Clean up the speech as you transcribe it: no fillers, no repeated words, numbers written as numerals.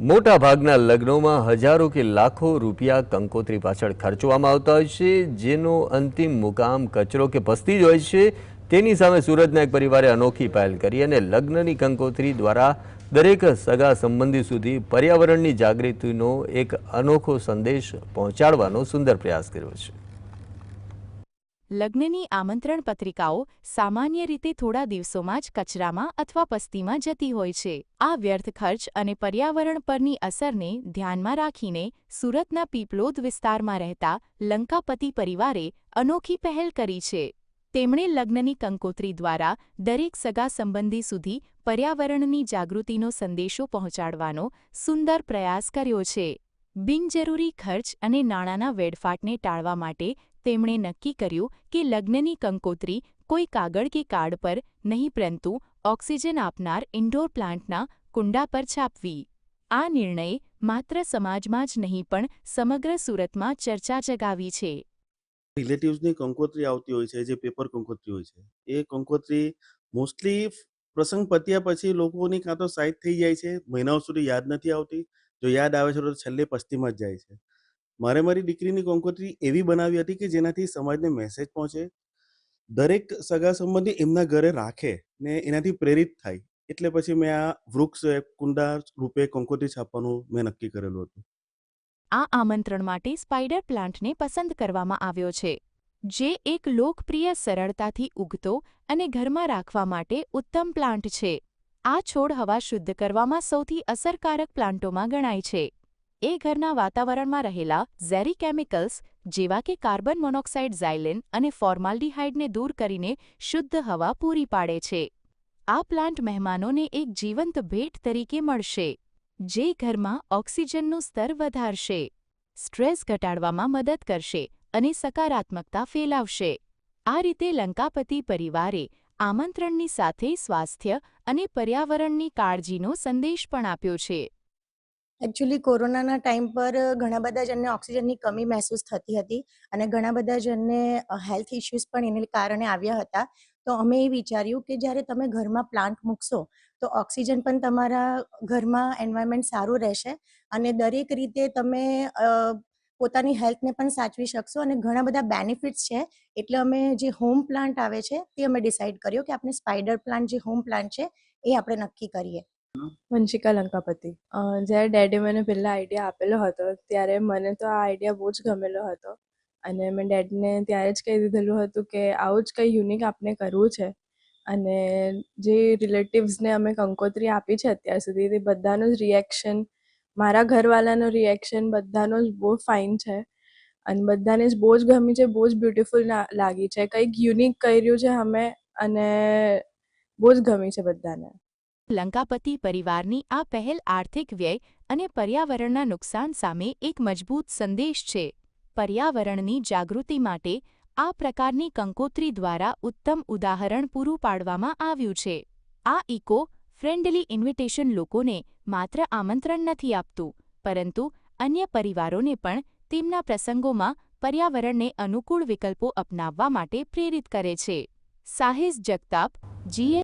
મોટાભાગના લગ્નોમાં હજારો કે લાખો રૂપિયા કંકોત્રી પાછળ ખર્ચવામાં આવતા હોય છે, જેનો અંતિમ મુકામ કચરો કે પસ્તી જ હોય છે। તેની સામે સુરતના એક પરિવારે અનોખી પહેલ કરી અને લગ્નની કંકોત્રી દ્વારા દરેક સગા સંબંધી સુધી પર્યાવરણની જાગૃતિનો એક અનોખો સંદેશ પહોંચાડવાનો સુંદર પ્રયાસ કર્યો છે। લગ્નની આમંત્રણ પત્રિકાઓ સામાન્ય રીતે થોડા દિવસોમાં જ કચરામાં અથવા પસ્તીમાં જતી હોય છે। આ વ્યર્થ ખર્ચ અને પર્યાવરણ પરની અસરને ધ્યાનમાં રાખીને સુરતના પીપલોદ વિસ્તારમાં રહેતા લંકાપતિ પરિવારે અનોખી પહેલ કરી છે। તેમણે લગ્નની કંકોત્રી દ્વારા દરેક સગા સંબંધી સુધી પર્યાવરણની જાગૃતિનો સંદેશો પહોંચાડવાનો સુંદર પ્રયાસ કર્યો છે। બિનજરૂરી ખર્ચ અને નાણાંના વેડફાટને ટાળવા માટે તેમણે નક્કી કર્યું કે લગ્નની કંકોત્રી કોઈ કાગળ કે કાર્ડ પર નહીં પરંતુ ઓક્સિજન આપનાર ઇન્ડોર પ્લાન્ટના કુંડા પર છાપવી। આ નિર્ણયે માત્ર સમાજમાં જ નહીં પણ સમગ્ર સુરતમાં ચર્ચા જગાવી છે। રિલેટિવ્સની કંકોત્રી આવતી હોય છે, જે પેપર કંકોત્રી હોય છે, એ કંકોત્રી મોસ્ટલી પ્રસંગ પત્યા પછી લોકોની કાં તો સાઈડ થઈ જાય છે, મહિનાઓ સુધી યાદ નથી આવતી। જો યાદ આવે છે તો છેલ્લે પસ્તીમાં જ જાય છે। મારે મારી દીકરીની કંકોત્રી એવી બનાવી હતી કે જેનાથી સમાજને મેસેજ પહોંચે, દરેક સગા સંબંધી એમના ઘરે રાખે ને એનાથી પ્રેરિત થાય। એટલે પછી મેં આ વૃક્ષ કુંડા રૂપે કંકોત્રી છાપવાનું મેં નક્કી કરેલું હતું। આ આમંત્રણ માટે સ્પાઈડર પ્લાન્ટને પસંદ કરવામાં આવ્યો છે, જે એક લોકપ્રિય સરળતાથી ઉગતો અને ઘરમાં રાખવા માટે ઉત્તમ પ્લાન્ટ છે। આ છોડ હવા શુદ્ધ કરવામાં સૌથી અસરકારક પ્લાન્ટોમાં ગણાય છે। એ ઘરના વાતાવરણમાં રહેલા ઝેરી કેમિકલ્સ જેવા કે કાર્બન મોનોક્સાઇડ, ઝાયલિન અને ફોર્માલ્ડિહાઇડને દૂર કરીને શુદ્ધ હવા પૂરી પાડે છે। આ પ્લાન્ટ મહેમાનોને એક જીવંત ભેટ તરીકે મળશે, જે ઘરમાં ઓક્સિજનનું સ્તર વધારશે, સ્ટ્રેસ ઘટાડવામાં મદદ કરશે અને સકારાત્મકતા ફેલાવશે। આ રીતે લંકાપતિ પરિવારે આમંત્રણની સાથે સ્વાસ્થ્ય અને પર્યાવરણની કાળજીનો સંદેશ પણ આપ્યો છે। એકચ્યુઅલી કોરોનાના ટાઈમ પર ઘણા બધા જણને ઓક્સિજનની કમી મહેસૂસ થતી હતી અને ઘણા બધા જણને હેલ્થ ઇશ્યુઝ પણ એને કારણે આવ્યા હતા। તો અમે એ વિચાર્યું કે જ્યારે તમે ઘરમાં પ્લાન્ટ મૂકશો તો ઓક્સિજન પણ તમારા ઘરમાં એન્વાયરમેન્ટ સારું રહેશે અને દરેક રીતે તમે પોતાની હેલ્થને પણ સાચવી શકશો અને ઘણા બધા બેનિફિટ્સ છે। એટલે અમે જે હોમ પ્લાન્ટ આવે છે તે અમે ડિસાઇડ કર્યો કે આપણે સ્પાઈડર પ્લાન્ટ જે હોમ પ્લાન્ટ છે એ આપણે નક્કી કરીએ। વંશિકા લંકાપતિ। જ્યારે ડેડી મને પહેલાં આઈડિયા આપેલો હતો ત્યારે મને તો આ આઈડિયા બહુ જ ગમેલો હતો અને મેં ડેડીને ત્યારે જ કહી દીધેલું હતું કે આવું જ કંઈ યુનિક આપણે કરવું છે। અને જે રિલેટિવ્સને અમે કંકોત્રી આપી છે અત્યાર સુધી તે બધાનું જ રિએક્શન, મારા ઘરવાળાનું રિએક્શન બધાનું જ બહુ ફાઇન છે અને બધાને જ બહુ જ ગમી છે, બહુ જ બ્યુટિફુલ લાગી છે, કંઈક યુનિક કર્યું છે અમે અને બહુ જ ગમી છે બધાને। લંકાપતિ પરિવારની આ પહેલ આર્થિક વ્યય અને પર્યાવરણના નુકસાન સામે એક મજબૂત સંદેશ છે। પર્યાવરણની જાગૃતિ માટે આ પ્રકારની કંકોત્રી દ્વારા ઉત્તમ ઉદાહરણ પૂરું પાડવામાં આવ્યું છે। આ ઇકો ફ્રેન્ડલી ઇન્વિટેશન લોકોને માત્ર આમંત્રણ નથી આપતું, પરંતુ અન્ય પરિવારોને પણ તેમના પ્રસંગોમાં પર્યાવરણને અનુકૂળ વિકલ્પો અપનાવવા માટે પ્રેરિત કરે છે। સાહિસ જગતાપ, GS